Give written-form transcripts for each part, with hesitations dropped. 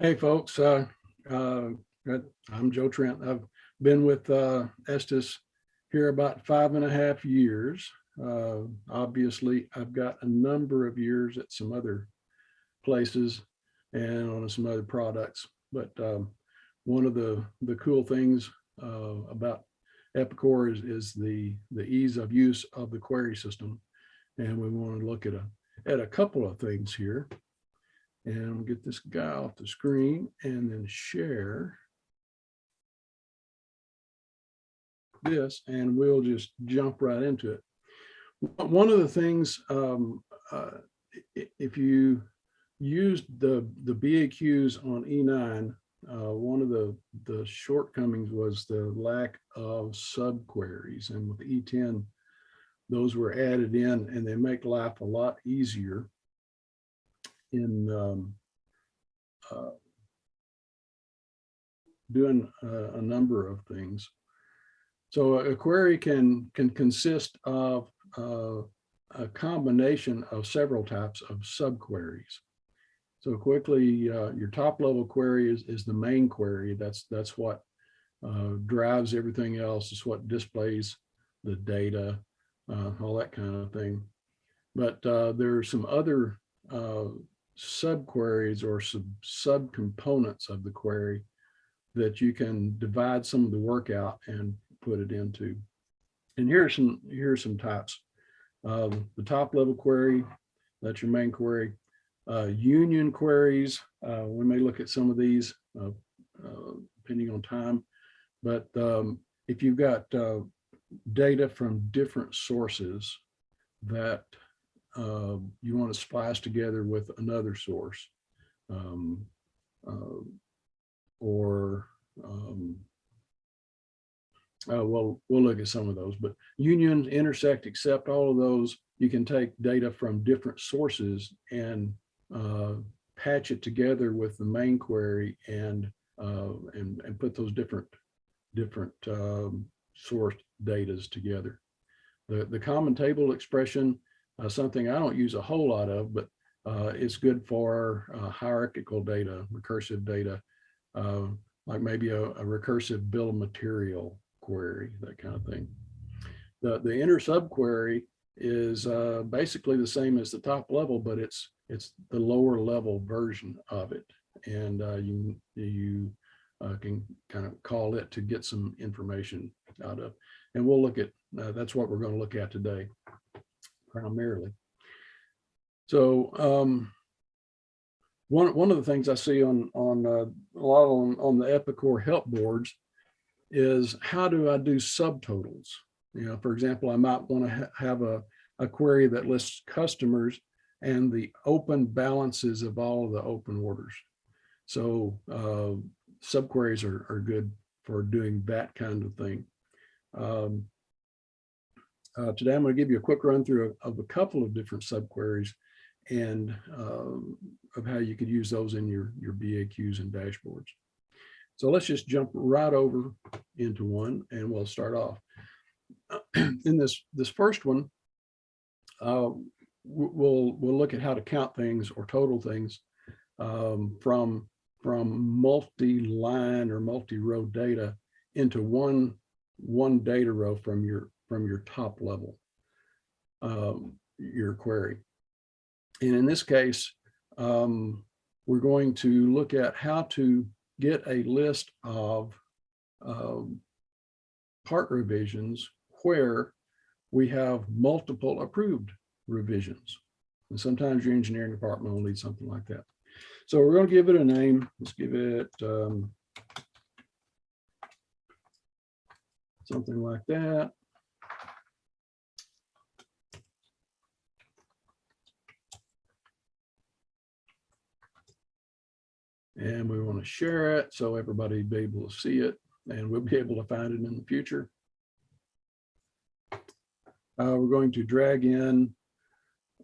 Hey folks, I'm Joe Trent. I've been with Estes here about 5.5 years. Obviously, I've got a number of years at some other places and on some other products. But one of the cool things about Epicor is the ease of use of the query system, and we want to look at a couple of things here. And we'll get this guy off the screen and then share this, and we'll just jump right into it. One of the things, if you used the BAQs on E9, one of the shortcomings was the lack of subqueries, and with E10, those were added in, and they make life a lot easier in doing a number of things. So a query can consist of a combination of several types of subqueries. So quickly, your top level query is the main query. That's what drives everything else. It's what displays the data, all that kind of thing. But there are some other subqueries or subcomponents of the query that you can divide some of the work out and put it into. And here are some types. The top level query, that's your main query. Union queries, we may look at some of these depending on time, but if you've got data from different sources that you want to splice together with another source, well, we'll look at some of those, but unions, intersect, accept, all of those, you can take data from different sources and patch it together with the main query and put those different source datas together. The common table expression, something I don't use a whole lot of, but it's good for hierarchical data, recursive data, like maybe a recursive bill of material query, that kind of thing. The inner subquery is basically the same as the top level, but it's the lower level version of it, and you can kind of call it to get some information out of. And we'll look at that's what we're going to look at today primarily. So one of the things I see on a lot on the Epicor help boards is, how do I do subtotals? You know, for example, I might want to have a query that lists customers and the open balances of all of the open orders. So subqueries are good for doing that kind of thing. Today, I'm going to give you a quick run through of a couple of different subqueries and of how you could use those in your BAQs and dashboards. So let's just jump right over into one, and we'll start off. In this first one, we'll look at how to count things or total things from multi-line or multi-row data into one data row from your top level, your query. And in this case, we're going to look at how to get a list of part revisions where we have multiple approved revisions. And sometimes your engineering department will need something like that. So we're going to give it a name. Let's give it something like that. And we want to share it so everybody will be able to see it, and we'll be able to find it in the future. We're going to drag in,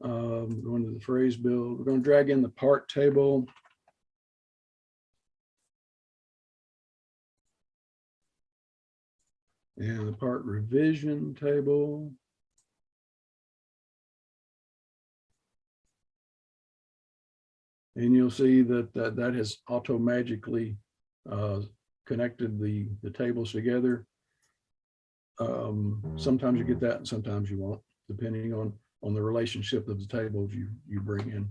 going to the phrase build, we're going to drag in the part table. And the part revision table. And you'll see that has automatically connected the tables together. Sometimes you get that and sometimes you won't, depending on the relationship of the tables you bring in.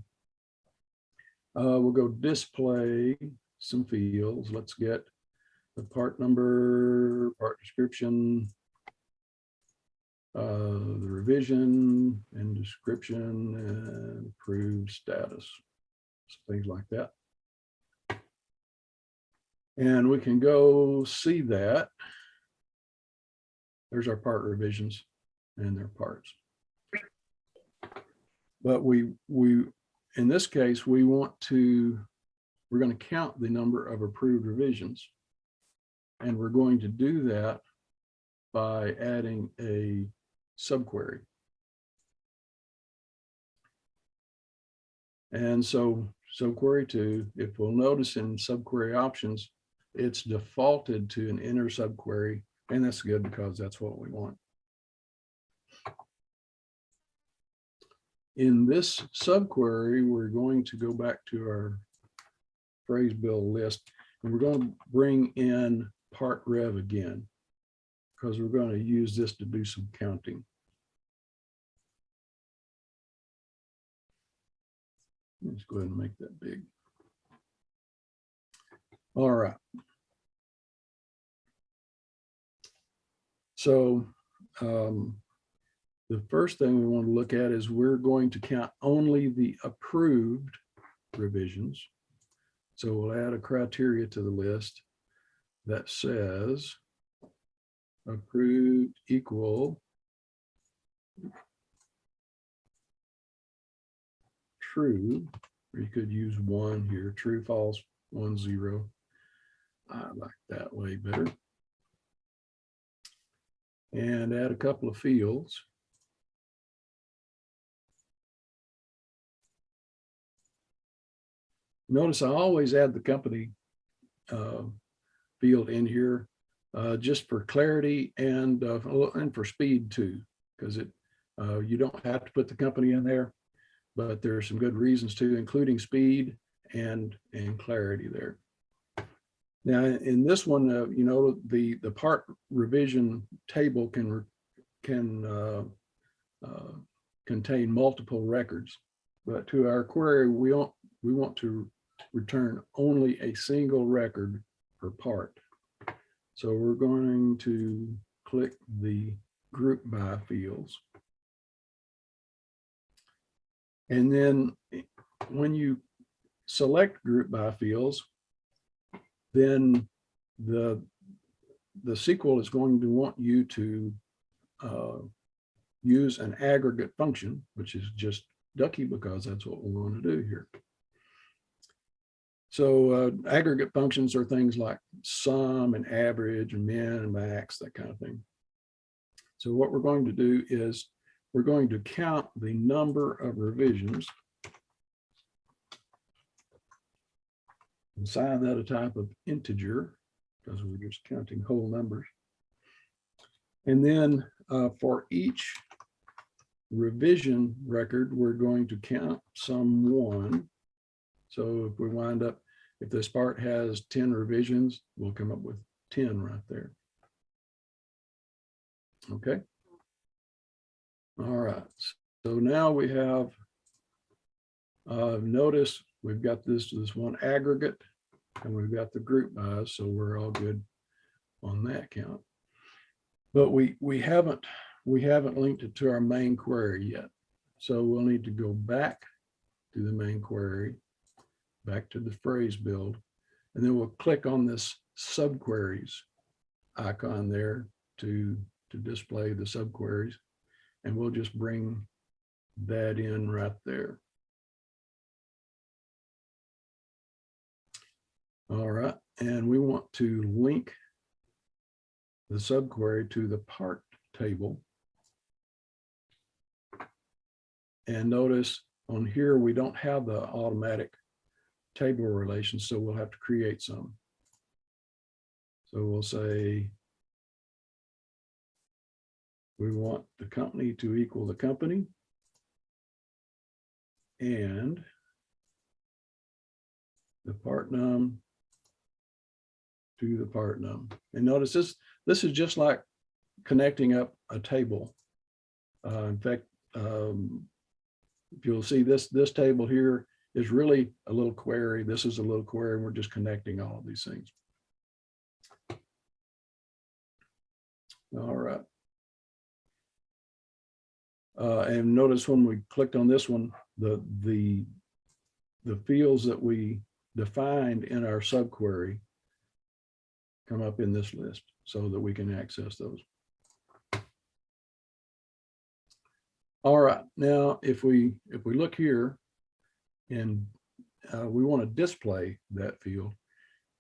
We'll go display some fields. Let's get the part number, part description, the revision and description, and approved status, things like that. And we can go see that. There's our part revisions and their parts. But we in this case, we're going to count the number of approved revisions. And we're going to do that by adding a subquery. And so subquery 2, if we'll notice in subquery options, it's defaulted to an inner subquery, and that's good because that's what we want. In this subquery, we're going to go back to our phrase build list, and we're going to bring in part rev again, because we're going to use this to do some counting. Let's go ahead and make that big. All right. So the first thing we want to look at is we're going to count only the approved revisions. So we'll add a criteria to the list that says approved equal true, or you could use 1 here, true, false, 1, 0. I like that way better. And add a couple of fields. Notice I always add the company field in here just for clarity and for speed too, because you don't have to put the company in there, but there are some good reasons too, including speed and clarity there. Now in this one, you know, the part revision table can contain multiple records, but to our query we want to return only a single record per part. So we're going to click the group by fields. And then when you select group by fields, then the SQL is going to want you to use an aggregate function, which is just ducky because that's what we want to do here. So aggregate functions are things like sum and average and min and max, that kind of thing. So what we're going to do is we're going to count the number of revisions, assign that a type of integer because we're just counting whole numbers. And then for each revision record, we're going to count sum 1. So if we wind up, if this part has 10 revisions, we'll come up with 10 right there. Okay. All right. So now we have, notice we've got this one aggregate and we've got the group by, so we're all good on that count. But we haven't linked it to our main query yet. So we'll need to go back to the main query, back to the phrase build, and then we'll click on this subqueries icon there to display the subqueries, and we'll just bring that in right there. All right, and we want to link the subquery to the part table. And notice on here, we don't have the automatic table relations, so we'll have to create some. So we'll say we want the company to equal the company, and the part num to the part num. And notice this is just like connecting up a table. In fact, if you'll see this table here is really a little query. This is a little query, and we're just connecting all of these things. All right. And notice when we clicked on this one, the fields that we defined in our subquery come up in this list so that we can access those. All right, now if we look here and we want to display that field,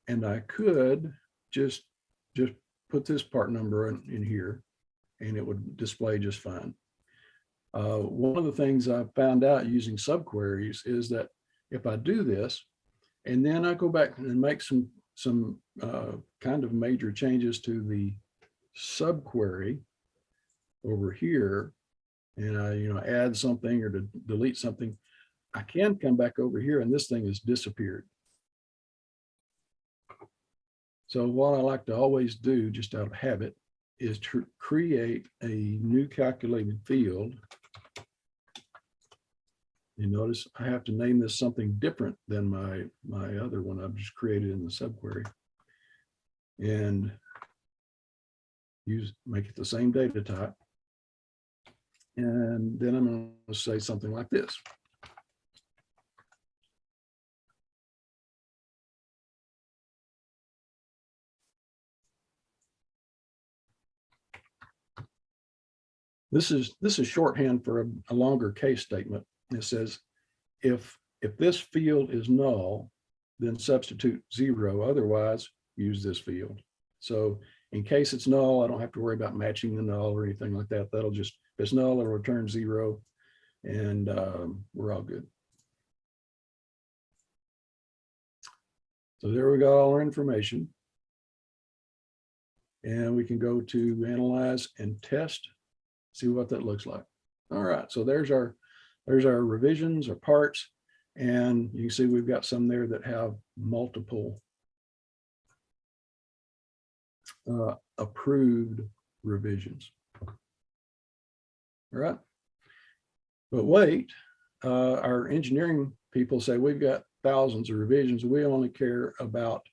and I could just put this part number in here and it would display just fine. One of the things I found out using subqueries is that if I do this and then I go back and make some kind of major changes to the subquery over here, and I add something or to delete something, I can come back over here and this thing has disappeared. So what I like to always do, just out of habit, is to create a new calculated field. You notice I have to name this something different than my other one I've just created in the subquery, and make it the same data type. And then I'm going to say something like this. This is shorthand for a longer case statement. It says, if this field is null, then substitute 0. Otherwise, use this field. So in case it's null, I don't have to worry about matching the null or anything like that. That'll just, if it's null, it'll return 0, and we're all good. So there we got all our information. And we can go to analyze and test, see what that looks like. All right, so there's our revisions or parts, and you can see we've got some there that have multiple approved revisions. All right, but wait, our engineering people say we've got thousands of revisions. We only care about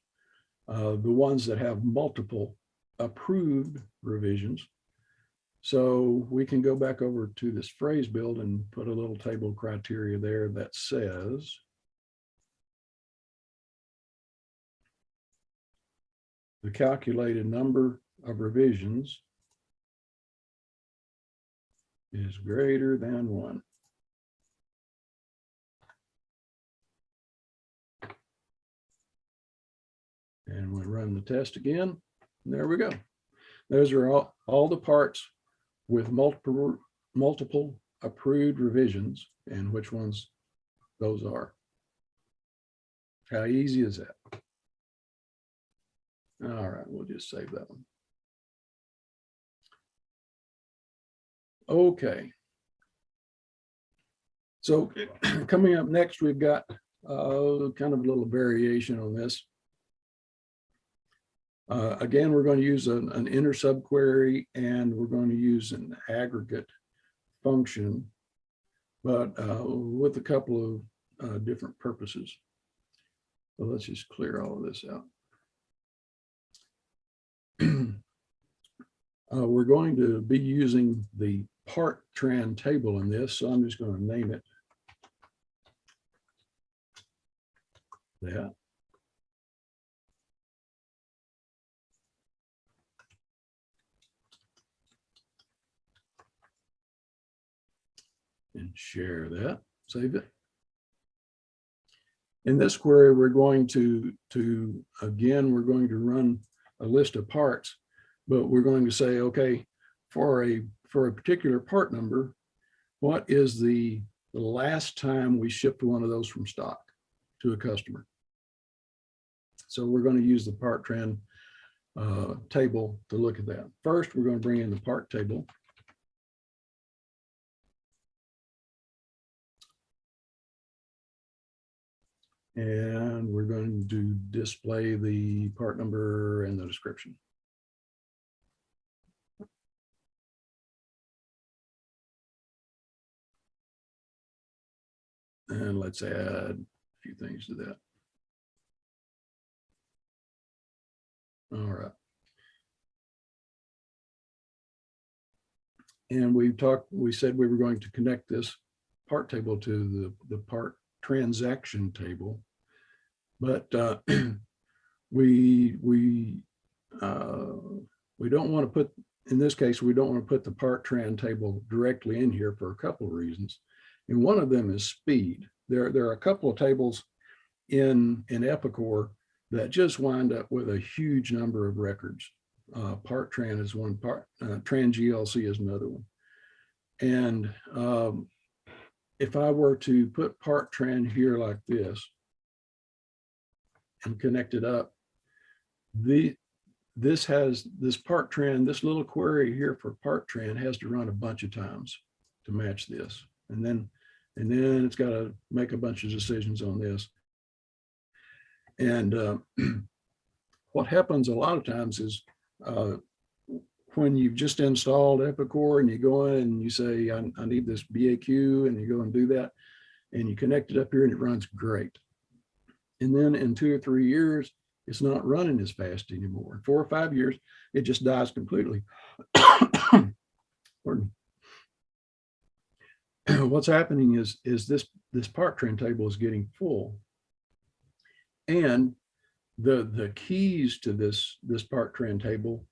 the ones that have multiple approved revisions. So we can go back over to this phrase build and put a little table criteria there that says the calculated number of revisions is greater than 1. And we run the test again. And there we go. Those are all the parts with multiple approved revisions, and which ones those are. How easy is that? All right, we'll just save that one. Okay. So coming up next, we've got kind of a little variation on this. Again, we're going to use an inner subquery, and we're going to use an aggregate function, but with a couple of different purposes. So let's just clear all of this out. We're going to be using the part tran table in this, so I'm just going to name it that. And share that, save it. In this query, we're going to again, we're going to run a list of parts, but we're going to say, okay, for a particular part number, what is the last time we shipped one of those from stock to a customer? So we're going to use the part tran table to look at that. First, we're going to bring in the part table. And we're going to display the part number and the description. And let's add a few things to that. All right. And we said we were going to connect this part table to the part transaction table, but we don't want to put, in this case, we don't want to put the part tran table directly in here for a couple of reasons. And one of them is speed. There are a couple of tables in Epicor that just wind up with a huge number of records. Part tran is one, part tran GLC is another one. And if I were to put part tran here like this and connect it up, this part tran, this little query here for part tran has to run a bunch of times to match this. And then it's got to make a bunch of decisions on this. And what happens a lot of times is when you've just installed Epicor and you go in and you say, I need this BAQ, and you go and do that, and you connect it up here and it runs great. And then in 2 or 3 years, it's not running as fast anymore. In 4 or 5 years, it just dies completely. What's happening is this part tran table is getting full. And the keys to this part tran table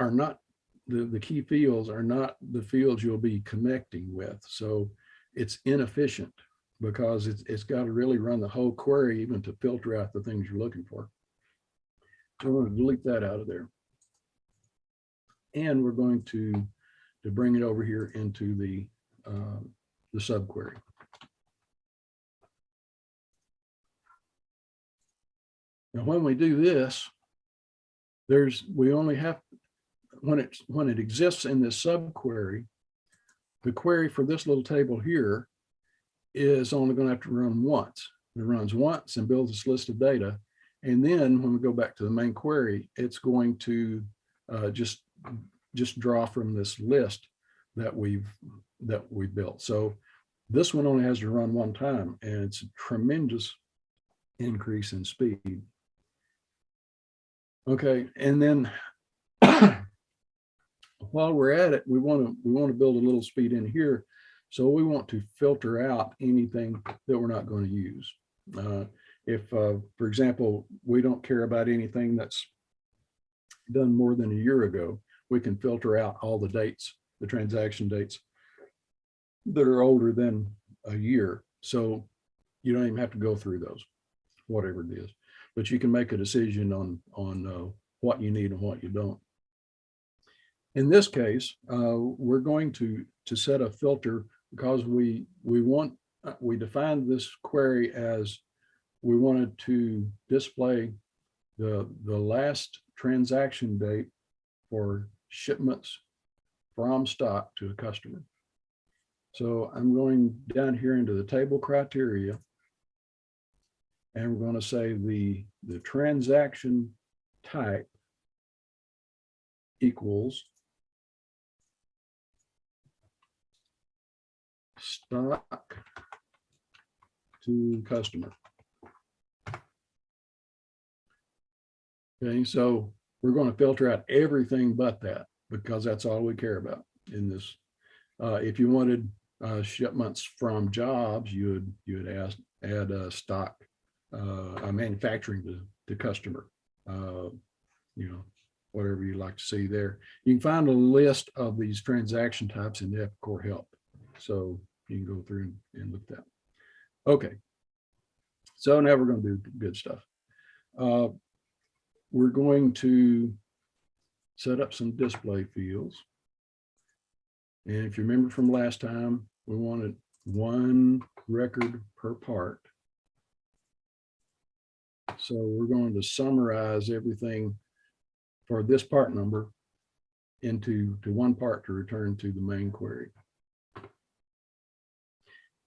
are not, the key fields are not the fields you'll be connecting with. So it's inefficient because it's got to really run the whole query even to filter out the things you're looking for. So I'm going to delete that out of there. And we're going to bring it over here into the subquery. Now, when we do this, we only have, when it exists in this subquery, the query for this little table here is only going to have to run once. It runs once and builds this list of data. And then when we go back to the main query, it's going to just draw from this list that we built. So this one only has to run one time, and it's a tremendous increase in speed. Okay, and then while we're at it, we want to build a little speed in here. So we want to filter out anything that we're not going to use. If, for example, we don't care about anything that's done more than a year ago, we can filter out all the dates, the transaction dates that are older than a year. So you don't even have to go through those, whatever it is. But you can make a decision on what you need and what you don't. In this case, we're going to set a filter because we defined this query as we wanted to display the last transaction date for shipments from stock to a customer. So I'm going down here into the table criteria, and we're going to say the transaction type equals stock to customer. Okay, so we're going to filter out everything but that, because that's all we care about in this. If you wanted shipments from jobs, you would add stock manufacturing to customer, you know, whatever you like to see there. You can find a list of these transaction types in the Epicor help. So you can go through and look at that. Okay. So now we're going to do good stuff. We're going to set up some display fields. And if you remember from last time, we wanted 1 record per part. So we're going to summarize everything for this part number into one part to return to the main query.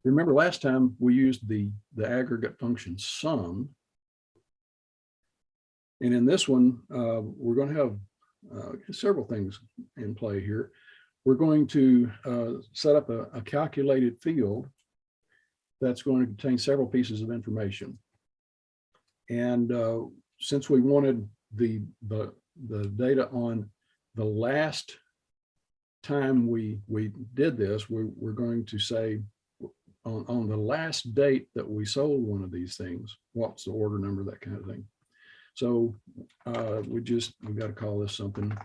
Remember last time we used the aggregate function sum. And in this one, we're going to have several things in play here. We're going to set up a calculated field that's going to contain several pieces of information. And since we wanted the data on the last time we did this, we're going to say on the last date that we sold one of these things, what's the order number, that kind of thing. So we've got to call this something.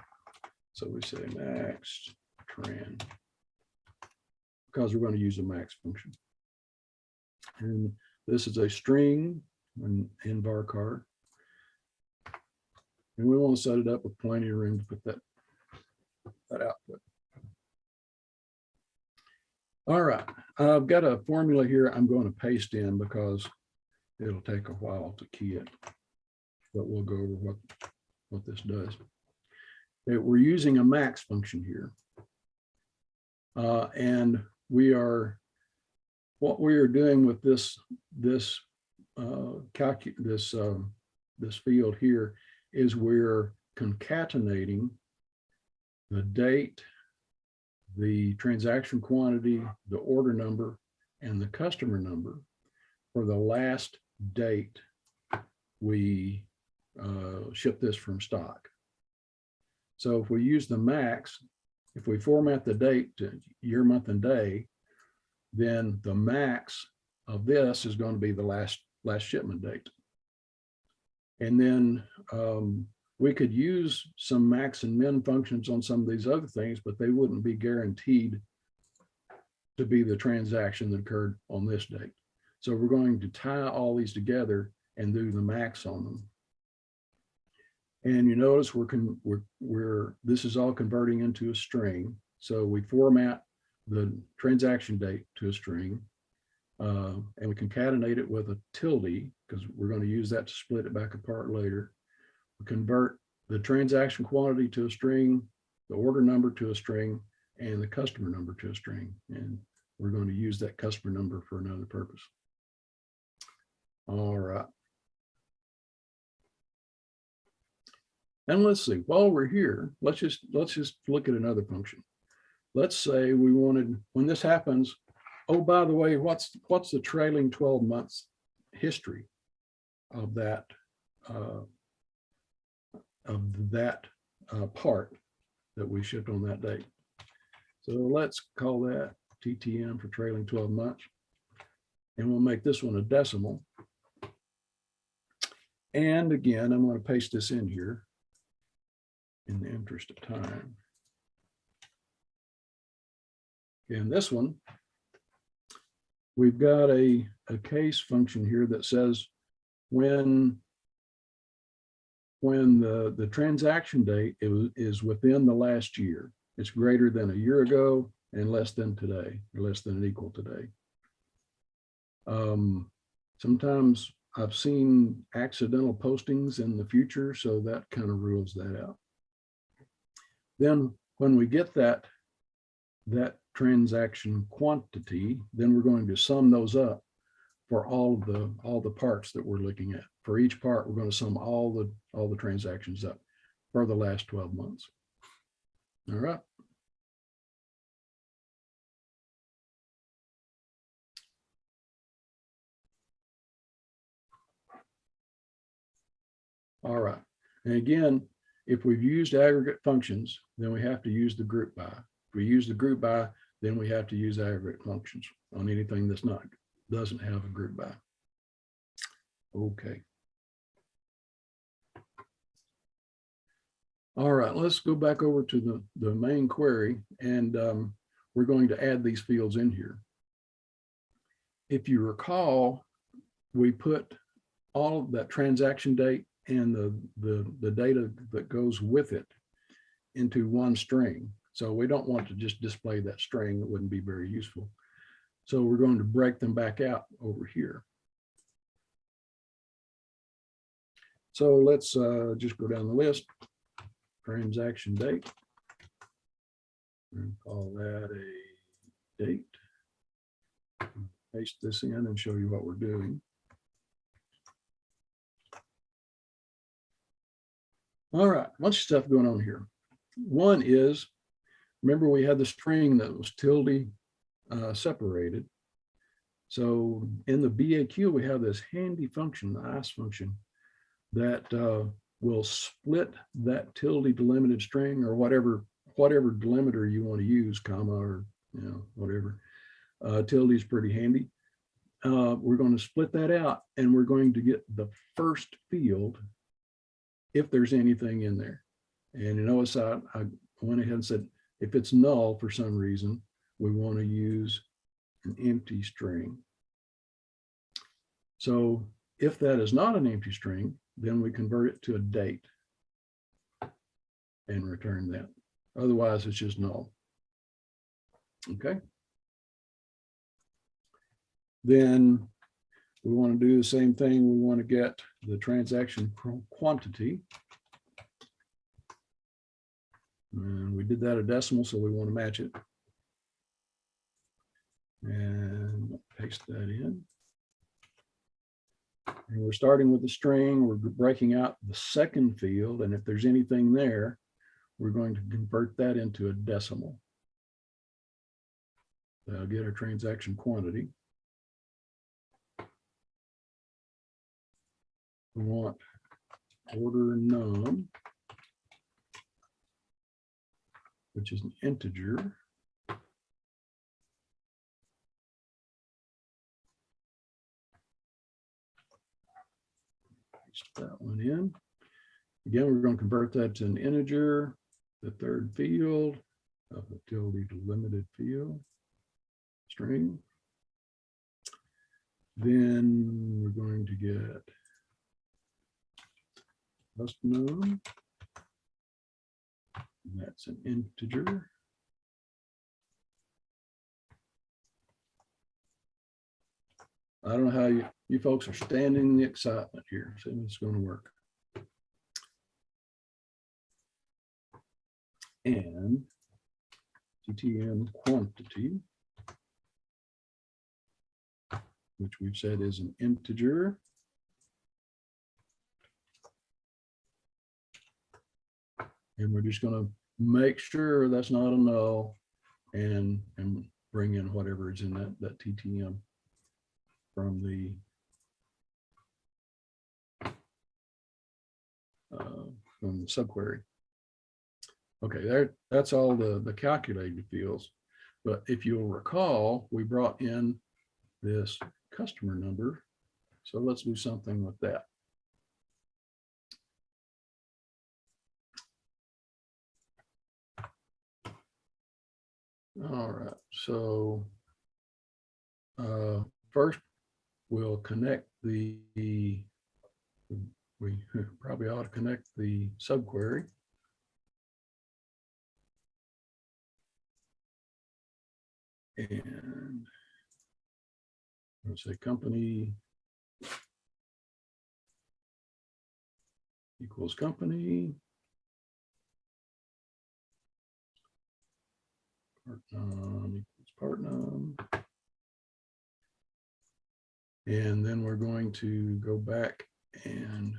So we say max trend, because we're going to use a max function. And this is a string in varchar. And we want to set it up with plenty of room to put that output. All right, I've got a formula here I'm going to paste in because it'll take a while to key it, but we'll go over what this does. We're using a max function here. And what we are doing with this field here is we're concatenating the date, the transaction quantity, the order number, and the customer number for the last date we ship this from stock. So if we use the max, if we format the date to year, month, and day, then the max of this is going to be the last shipment date. And then we could use some max and min functions on some of these other things, but they wouldn't be guaranteed to be the transaction that occurred on this date. So we're going to tie all these together and do the max on them. And you notice this is all converting into a string. So we format the transaction date to a string, and we concatenate it with a tilde because we're going to use that to split it back apart later. We convert the transaction quantity to a string, the order number to a string, and the customer number to a string. And we're going to use that customer number for another purpose. All right. And let's see, while we're here, let's just look at another function. Let's say we wanted, when this happens, oh, by the way, what's the trailing 12 months history of that part that we shipped on that date. So let's call that TTM for trailing 12 months. And we'll make this one a decimal. And again, I'm going to paste this in here in the interest of time. In this one, we've got a case function here that says when the transaction date is within the last year, it's greater than a year ago and less than today, or less than and equal today. Sometimes I've seen accidental postings in the future, so that kind of rules that out. Then when we get that transaction quantity, then we're going to sum those up for all the parts that we're looking at. For each part, we're going to sum all the transactions up for the last 12 months. All right. All right. And again, if we've used aggregate functions, then we have to use the group by. If we use the group by, then we have to use aggregate functions on anything that's doesn't have a group by. Okay. All right, let's go back over to the main query, and we're going to add these fields in here. If you recall, we put all of that transaction date and the data that goes with it into one string. So we don't want to just display that string. It wouldn't be very useful. So we're going to break them back out over here. So let's just go down the list. Transaction date. And call that a date. paste this in and show you what we're doing. All right, bunch of stuff going on here. One is, remember we had the string that was tilde separated. So in the BAQ, we have this handy function, the ICE function, that will split that tilde delimited string, or whatever delimiter you want to use, comma, or whatever. Tilde is pretty handy. We're going to split that out, and we're going to get the first field if there's anything in there. And you notice I went ahead and said, if it's null for some reason, we want to use an empty string. So if that is not an empty string, then we convert it to a date and return that. Otherwise, it's just null. Okay. Then we want to do the same thing. We want to get the transaction quantity. And we did that a decimal, so we want to match it. And paste that in. And we're starting with the string. We're breaking out the second field. And if there's anything there, we're going to convert that into a decimal. That'll get our transaction quantity. We want order num, which is an integer. Paste that one in. Again, we're going to convert that to an integer, the third field of the tilde delimited field string. Then we're going to get num. That's an integer. I don't know how you folks are standing the excitement here. See if it's going to work. And TTM quantity, which we've said is an integer. And we're just going to make sure that's not a null and bring in whatever is in that TTM from the subquery. Okay, that's all the calculated fields. But if you'll recall, we brought in this customer number. So let's do something with that. All right, so first we'll connect we probably ought to connect the subquery. And let's say company equals company. Part_num equals part_num. And then we're going to go back and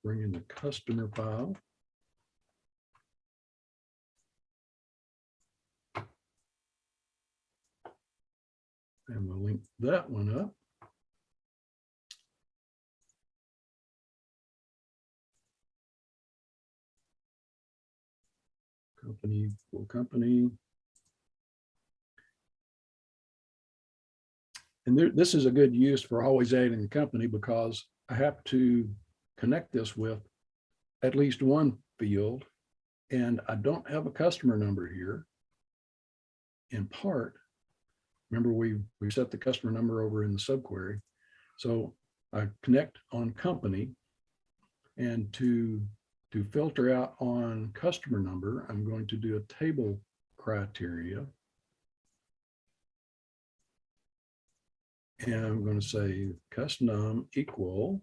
bring in the customer file. And we'll link that one up. Company equal company. And this is a good use for always adding a company, because I have to connect this with at least one field, and I don't have a customer number here. In part, remember we set the customer number over in the subquery. So I connect on company, and to filter out on customer number, I'm going to do a table criteria. And I'm going to say custom equal,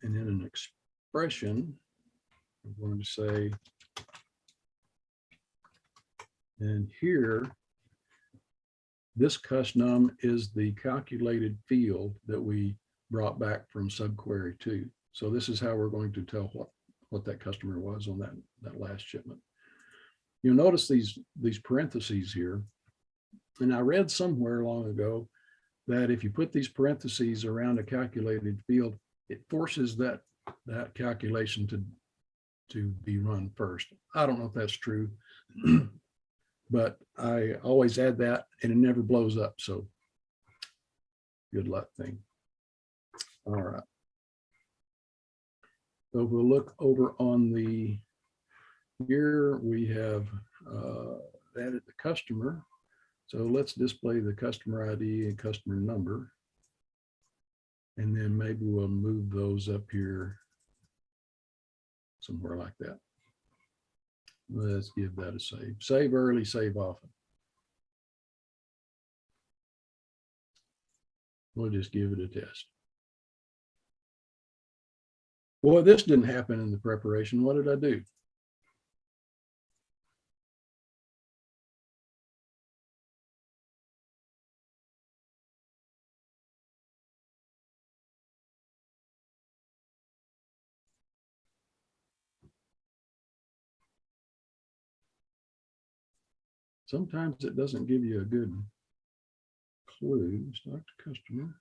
and in an expression, I'm going to say, and here This custom is the calculated field that we brought back from Subquery 2. So this is how we're going to tell what that customer was on that last shipment. You'll notice these parentheses here. And I read somewhere long ago that if you put these parentheses around a calculated field, it forces that calculation to be run first. I don't know if that's true, but I always add that and it never blows up. So good luck thing. All right. So we'll look over on the, here we have added the customer. So let's display the customer ID and customer number. And then maybe we'll move those up here somewhere like that. Let's give that a save. Save early, save often. We'll just give it a test. Well, this didn't happen in the preparation. What did I do? Sometimes it doesn't give you a good clue. Start the customer.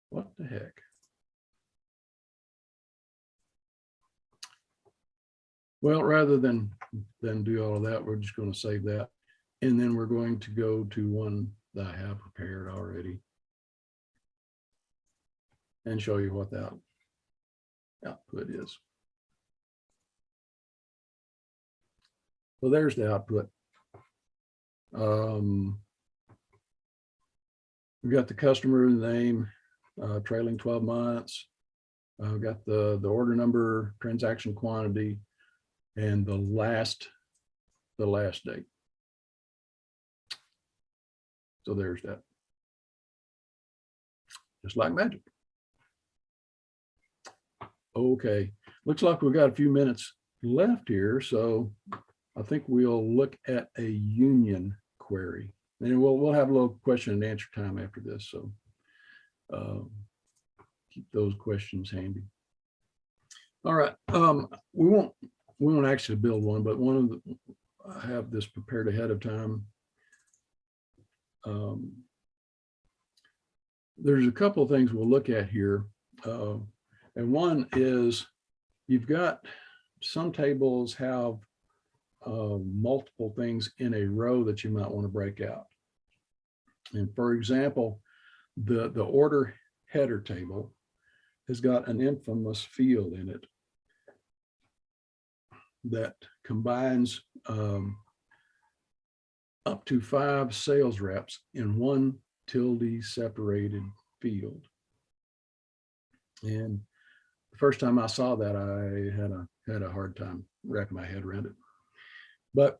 What the heck? Well, rather than do all of that, we're just going to save that. And then we're going to go to one that I have prepared already and show you what that output is. So there's the output. We've got the customer name, trailing 12 months. We've got the order number, transaction quantity, and the last date. So there's that. Just like magic. Okay, looks like we've got a few minutes left here, so I think we'll look at a union query, and we'll have a little question and answer time after this. So keep those questions handy. All right, we won't actually build one, but I have this prepared ahead of time. There's a couple of things we'll look at here, and one is you've got some tables have multiple things in a row that you might want to break out. And for example, the order header table has got an infamous field in it that combines up to 5 sales reps in one tilde separated field. And the first time I saw that, I had a hard time wrapping my head around it. But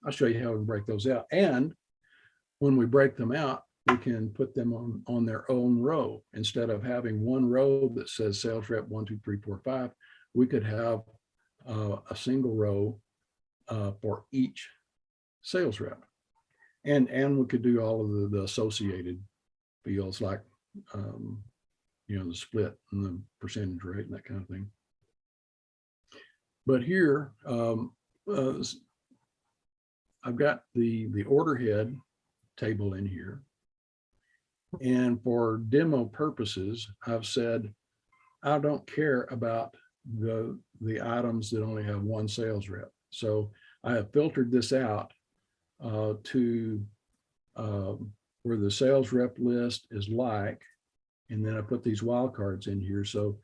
I'll show you how we break those out. And when we break them out, we can put them on their own row. Instead of having one row that says sales rep 1, 2, 3, 4, 5, we could have a single row for each sales rep. And we could do all of the associated fields like, the split and the percentage rate and that kind of thing. But here, I've got the order head table in here. And for demo purposes, I've said, I don't care about the items that only have one sales rep. So I have filtered this out to where the sales rep list is like, and then I put these wildcards in here. So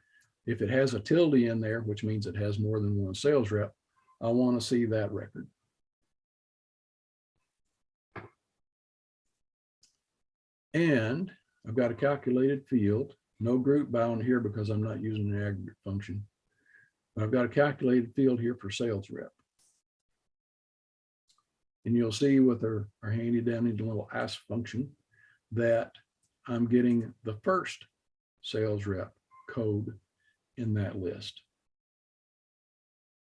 if it has a tilde in there, which means it has more than one sales rep, I want to see that record. And I've got a calculated field, no group bound here because I'm not using an aggregate function. But I've got a calculated field here for sales rep. And you'll see with our handy dandy little ask function that I'm getting the first sales rep code in that list.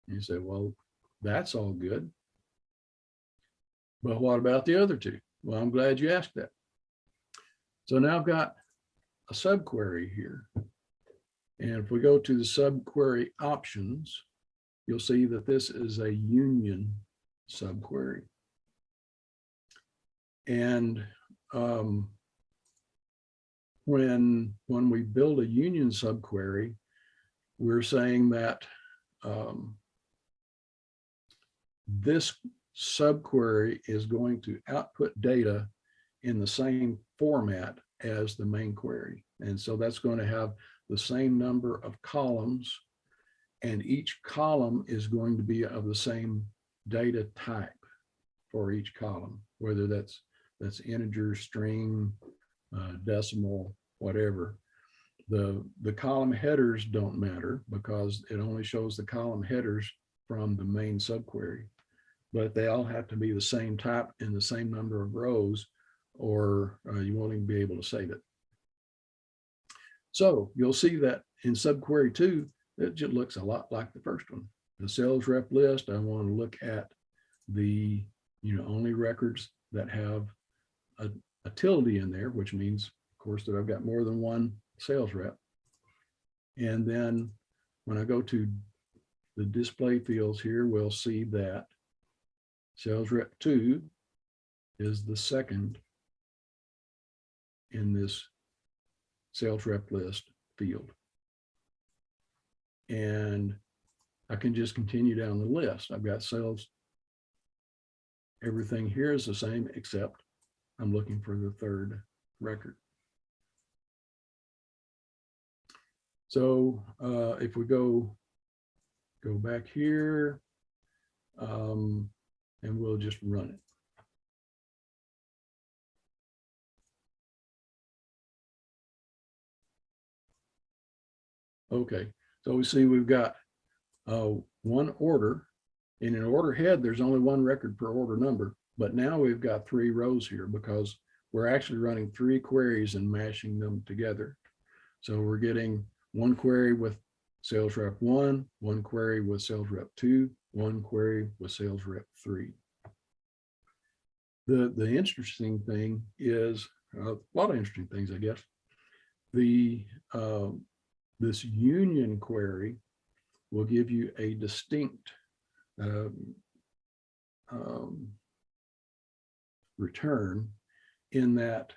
And you say, well, that's all good. But what about the other two? Well, I'm glad you asked that. So now I've got a subquery here. And if we go to the subquery options, you'll see that this is a union subquery. And when we build a union subquery, we're saying that this subquery is going to output data in the same format as the main query. And so that's going to have the same number of columns, and each column is going to be of the same data type for each column, whether that's integer, string, decimal, whatever. The column headers don't matter because it only shows the column headers from the main subquery, but they all have to be the same type and the same number of rows, or you won't even be able to save it. So you'll see that in subquery 2, it just looks a lot like the first one. The sales rep list, I want to look at the only records that have a tilde in there, which means, of course, that I've got more than one sales rep. And then when I go to the display fields here, we'll see that sales rep 2 is the second in this sales rep list field. And I can just continue down the list. I've got sales. Everything here is the same, except I'm looking for the third record. So if we go back here, and we'll just run it. Okay, so we see we've got one order. In an order head, there's only one record per order number, but now we've got 3 rows here because we're actually running 3 queries and mashing them together. So we're getting one query with sales rep 1, one query with sales rep 2, one query with sales rep 3. The interesting thing is, a lot of interesting things, I guess. This union query will give you a distinct return, in that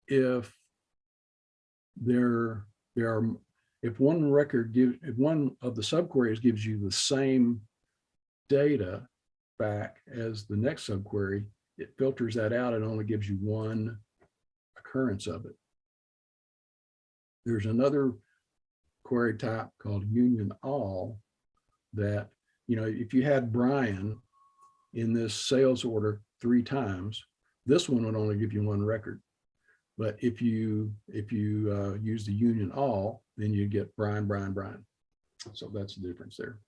if one of the subqueries gives you the same data back as the next subquery, it filters that out and only gives you one occurrence of it. There's another query type called union all that, if you had Brian in this sales order 3 times, this one would only give you 1 record. But if you use the union all, then you get Brian. So that's the difference there.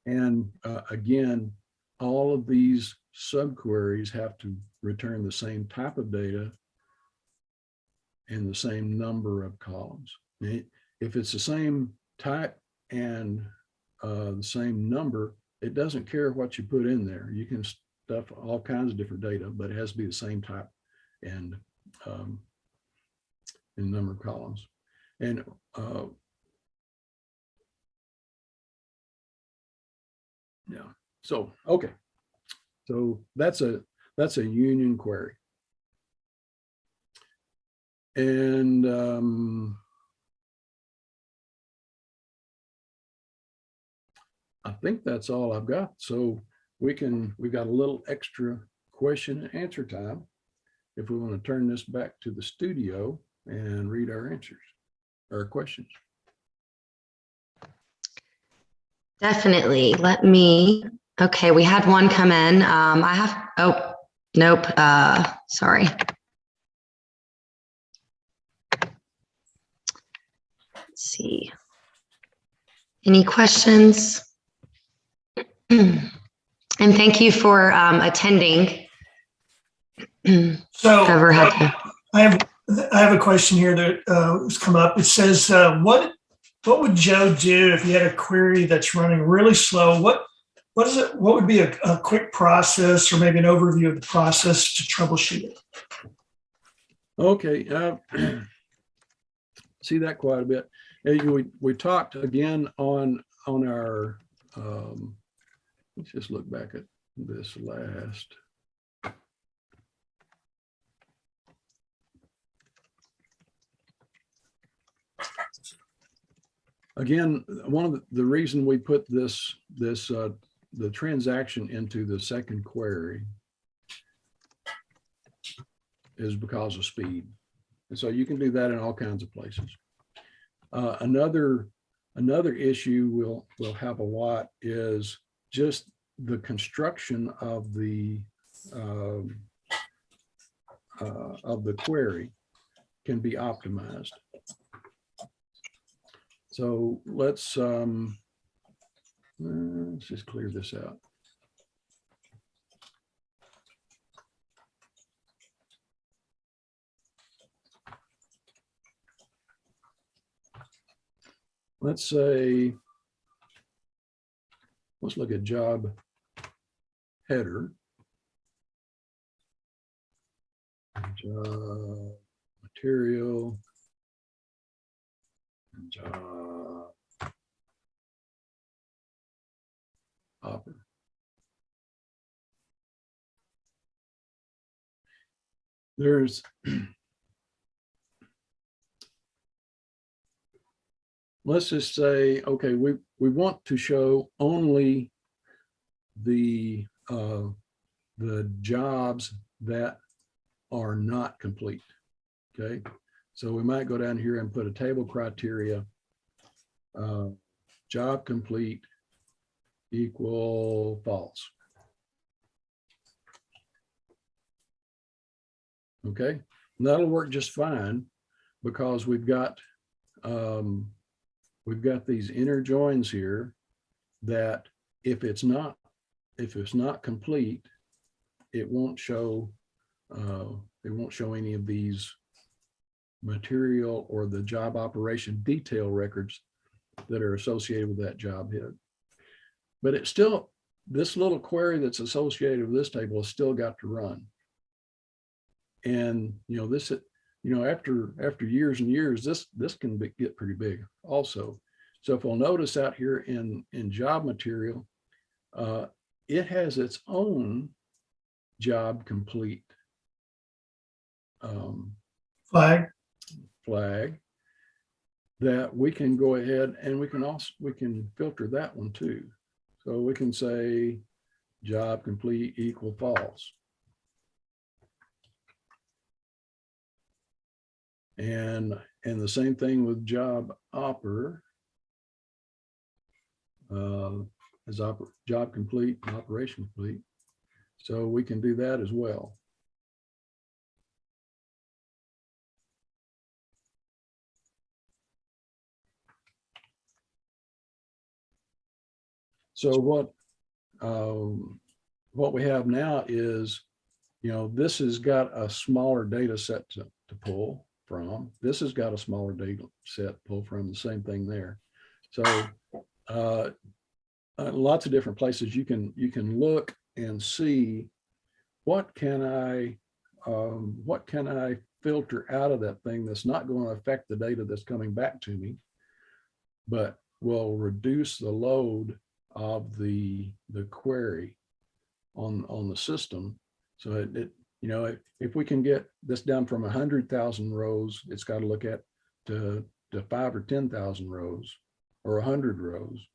And again, all of these subqueries have to return the same type of data and the same number of columns. If it's the same type and the same number, it doesn't care what you put in there. You can stuff all kinds of different data, but it has to be the same type and number of columns. And yeah, so okay, so that's a union query. And I think that's all I've got. So we've got a little extra question and answer time if we want to turn this back to the studio and read our answers or questions. Definitely. Okay, we had one come in. Oh, nope. Sorry. Let's see. Any questions? And thank you for attending. So I have a question here that has come up. It says, what would Joe do if he had a query that's running really slow? What What is it? What would be a quick process or maybe an overview of the process to troubleshoot it? Okay, see that quite a bit. We talked again on our, let's just look back at this last. Again, one of the reason we put the transaction into the second query is because of speed. And so you can do that in all kinds of places. Another issue we'll have a lot is just the construction of the query can be optimized. So let's just clear this out. Let's say, let's look at job header, job material, job hopper. There's let's just say, okay, we want to show only the jobs that are not complete. Okay, so we might go down here and put a table criteria, job complete equal false. Okay, and that'll work just fine because we've got these inner joins here that if it's not complete, it won't show any of these material or the job operation detail records that are associated with that job head. But it's still, this little query that's associated with this table has still got to run. And this, after years and years, this can get pretty big also. So if we'll notice out here in job material, it has its own job complete flag that we can go ahead and we can filter that one too. So we can say job complete equal false. And the same thing with job hopper, as job complete and operation complete. So we can do that as well. So what we have now is, this has got a smaller data set to pull from. This has got a smaller data set to pull from, the same thing there. So lots of different places you can look and see what can I filter out of that thing that's not going to affect the data that's coming back to me, but will reduce the load of the query on the system. So if we can get this down from 100,000 rows, it's got to look at to 5 or 10,000 rows or 100 rows,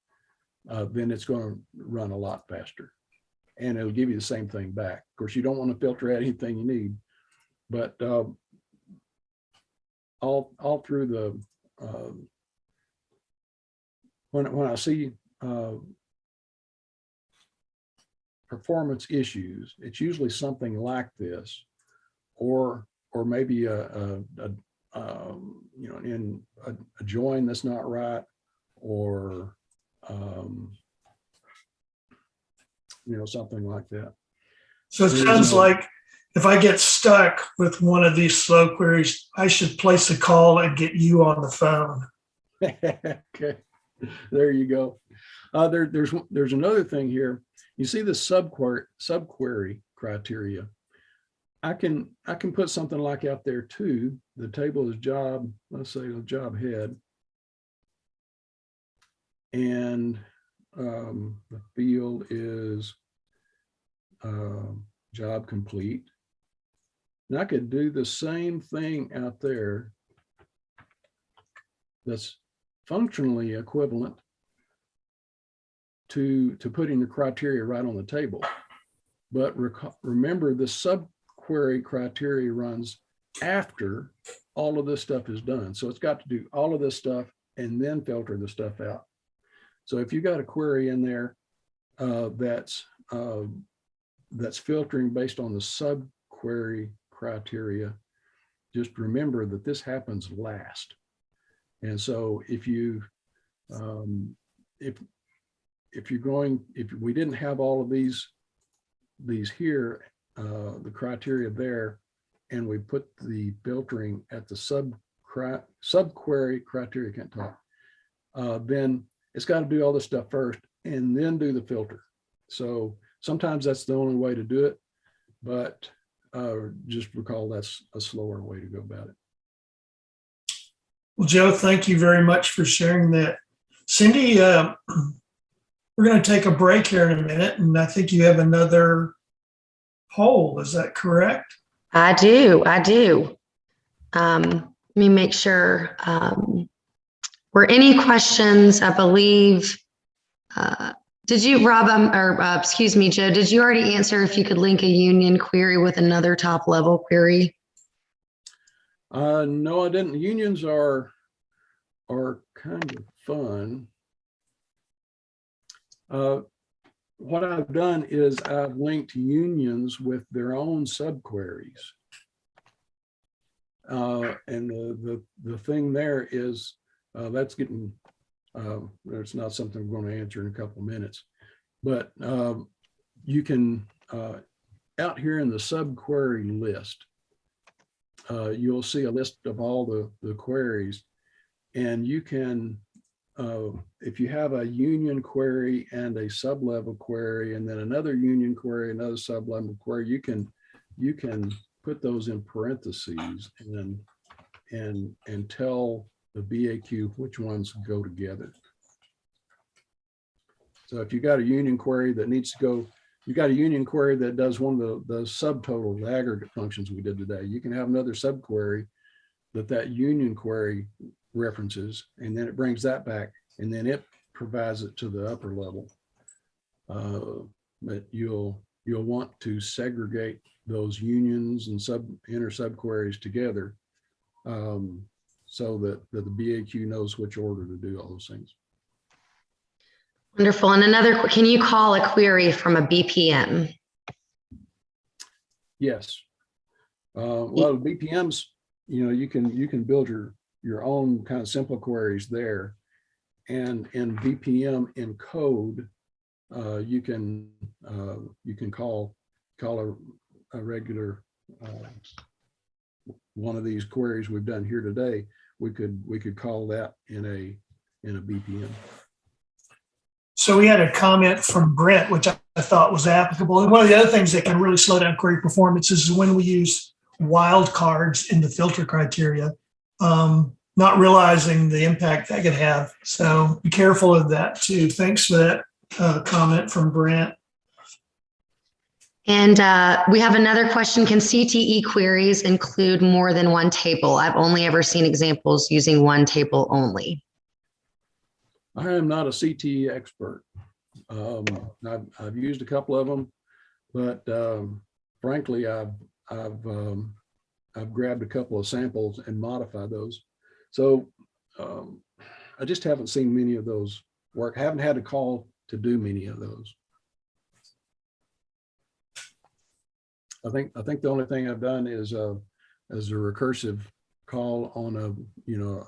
then it's going to run a lot faster, and it'll give you the same thing back. Of course, you don't want to filter out anything you need, but all through the when I see performance issues, it's usually something like this, or maybe a join that's not right, or something like that. So it sounds like if I get stuck with one of these slow queries, I should place a call and get you on the phone. Okay, there you go. There's another thing here. you see the subquery criteria. I can put something like out there too. The table is job, let's say the job head, and the field is job complete. And I could do the same thing out there that's functionally equivalent to putting the criteria right on the table. But remember, the subquery criteria runs after all of this stuff is done. So it's got to do all of this stuff and then filter the stuff out. So if you got a query in there that's filtering based on the subquery criteria, just remember that this happens last. And so if we didn't have all of these here, the criteria there, and we put the filtering at the subquery criteria, can't talk, then it's got to do all this stuff first and then do the filter. So sometimes that's the only way to do it, but just recall that's a slower way to go about it. Well, Joe, thank you very much for sharing that. Cindy, we're going to take a break here in a minute, and I think you have another poll. Is that correct? I do. Let me make sure. Were any questions, I believe, did you, Rob, excuse me, Joe, did you already answer if you could link a union query with another top level query? No, I didn't. Unions are kind of fun. What I've done is I've linked unions with their own subqueries. And the thing there is that's getting, it's not something we're going to answer in a couple of minutes, but you can, out here in the subquery list, you'll see a list of all the queries, and you can, if you have a union query and a sub-level query, and then another union query, another sub-level query, you can put those in parentheses and tell the BAQ which ones go together. So if you got a union query that needs to go, you got a union query that does one of the subtotal, the aggregate functions we did today, you can have another subquery that union query references, and then it brings that back, and then it provides it to the upper level. But you'll want to segregate those unions and inner subqueries together, so that the BAQ knows which order to do all those things. Wonderful. And another, can you call a query from a BPM? Yes. Well, BPMs, you can build your own kind of simple queries there, and in BPM in code, you can call a regular one of these queries we've done here today. We could call that in a BPM. So we had a comment from Brent, which I thought was applicable. And one of the other things that can really slow down query performance is when we use wildcards in the filter criteria, not realizing the impact that could have. So be careful of that too. Thanks for that comment from Brent. And we have another question. Can CTE queries include more than one table? I've only ever seen examples using one table only. I am not a CTE expert. I've used a couple of them, but frankly, I've grabbed a couple of samples and modified those. So I just haven't seen many of those work. I haven't had a call to do many of those. I think the only thing I've done is a recursive call on a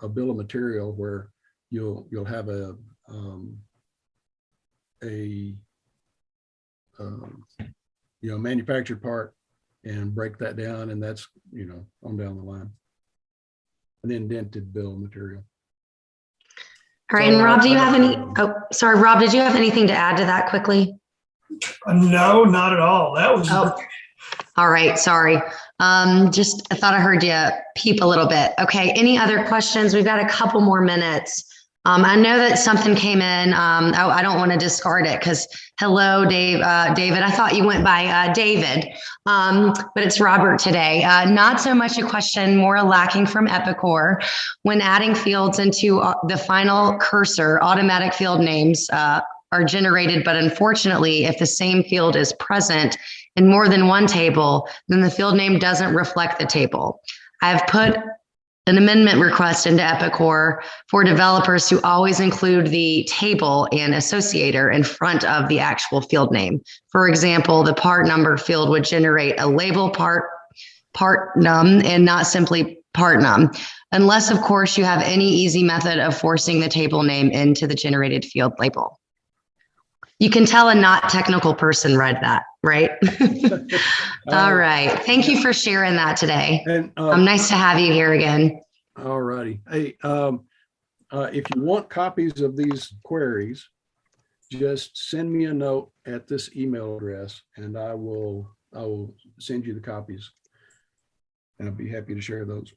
bill of material where you'll have a manufactured part and break that down, and that's on down the line. An indented bill of material. All right, and Rob, do you have any? Oh, sorry, Rob, did you have anything to add to that quickly? No, not at all. That was Oh, all right. Sorry. Just I thought I heard you peep a little bit. Okay. Any other questions? We've got a couple more minutes. I know that something came in. I don't want to discard it because hello, David. I thought you went by David, but it's Robert today. Not so much a question, more lacking from Epicor. When adding fields into the final cursor, automatic field names are generated, but unfortunately, if the same field is present in more than one table, then the field name doesn't reflect the table. I've put an amendment request into Epicor for developers to always include the table and associator in front of the actual field name. For example, the part number field would generate a label part num and not simply part num, unless of course you have any easy method of forcing the table name into the generated field label. You can tell a not technical person read that, right? All right. Thank you for sharing that today. And Nice to have you here again. all righty. Hey, if you want copies of these queries, just send me a note at this email address, and I will send you the copies. And I'll be happy to share those.